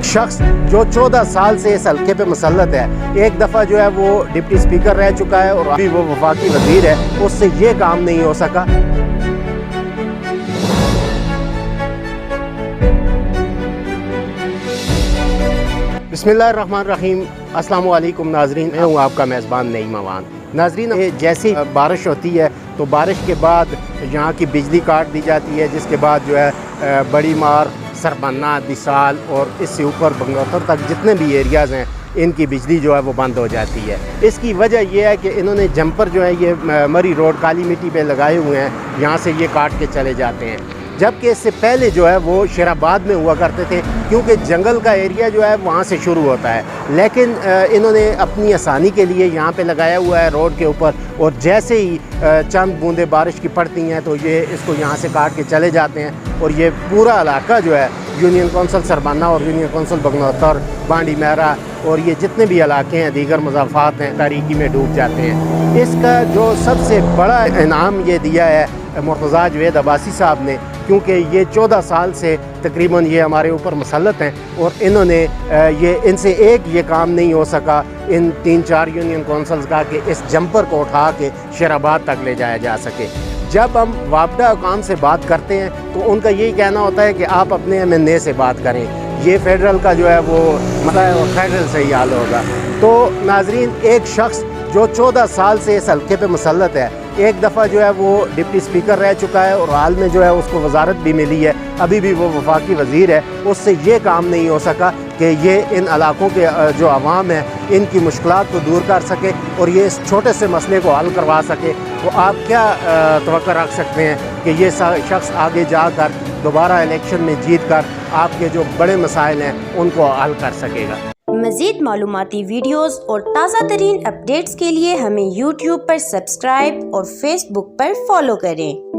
ایک شخص جو 14 سال سے اس حلقے پہ مسلط ہے، ایک دفعہ جو ہے وہ ڈپٹی اسپیکر رہ چکا ہے اور ابھی وہ وفاقی وزیر ہے، اس سے یہ کام نہیں ہو سکا۔ بسم اللہ الرحمن الرحیم۔ السلام علیکم ناظرین، میں ہوں آپ کا میزبان نعیم اوان۔ ناظرین، جیسی بارش ہوتی ہے تو بارش کے بعد یہاں کی بجلی کاٹ دی جاتی ہے، جس کے بعد جو ہے بڑی مار، سربنا، دسال اور اس سے اوپر بنگوتر تک جتنے بھی ایریاز ہیں ان کی بجلی جو ہے وہ بند ہو جاتی ہے۔ اس کی وجہ یہ ہے کہ انہوں نے جمپر جو ہے یہ مری روڈ کالی مٹی پہ لگائے ہوئے ہیں، یہاں سے یہ کاٹ کے چلے جاتے ہیں، جبکہ اس سے پہلے جو ہے وہ شیر آباد میں ہوا کرتے تھے، کیونکہ جنگل کا ایریا جو ہے وہاں سے شروع ہوتا ہے، لیکن انہوں نے اپنی آسانی کے لیے یہاں پہ لگایا ہوا ہے روڈ کے اوپر، اور جیسے ہی چند بوندیں بارش کی پڑتی ہیں تو یہ اس کو یہاں سے کاٹ کے چلے جاتے ہیں، اور یہ پورا علاقہ جو ہے یونین کونسل سربنا اور یونین کونسل بنگوتر، بانڈی میرا اور یہ جتنے بھی علاقے ہیں دیگر مضافات ہیں تاریکی میں ڈوب جاتے ہیں۔ اس کا جو سب سے بڑا انعام یہ دیا ہے مرتضیٰ جوید عباسی صاحب نے، کیونکہ یہ 14 سال سے تقریباً یہ ہمارے اوپر مسلط ہیں، اور انہوں نے ان سے ایک یہ کام نہیں ہو سکا ان 3-4 یونین کونسلز کا کہ اس جمپر کو اٹھا کے شیر آباد تک لے جایا جا سکے۔ جب ہم وابڈہ حکام سے بات کرتے ہیں تو ان کا یہی کہنا ہوتا ہے کہ آپ اپنے MNA سے بات کریں، یہ فیڈرل کا جو ہے وہ مسئلہ ہے اور فیڈرل سے ہی حل ہوگا۔ تو ناظرین، ایک شخص جو 14 سال سے اس حلقے پہ مسلط ہے، ایک دفعہ جو ہے وہ ڈپٹی اسپیکر رہ چکا ہے اور حال میں جو ہے اس کو وزارت بھی ملی ہے، ابھی بھی وہ وفاقی وزیر ہے، اس سے یہ کام نہیں ہو سکا کہ یہ ان علاقوں کے جو عوام ہیں ان کی مشکلات کو دور کر سکے اور یہ اس چھوٹے سے مسئلے کو حل کروا سکے۔ تو آپ کیا توقع رکھ سکتے ہیں کہ یہ شخص آگے جا کر دوبارہ الیکشن میں جیت کر آپ کے جو بڑے مسائل ہیں ان کو حل کر سکے گا؟ مزید معلوماتی ویڈیوز اور تازہ ترین اپڈیٹس کے لیے ہمیں YouTube پر سبسکرائب اور Facebook پر فالو کریں۔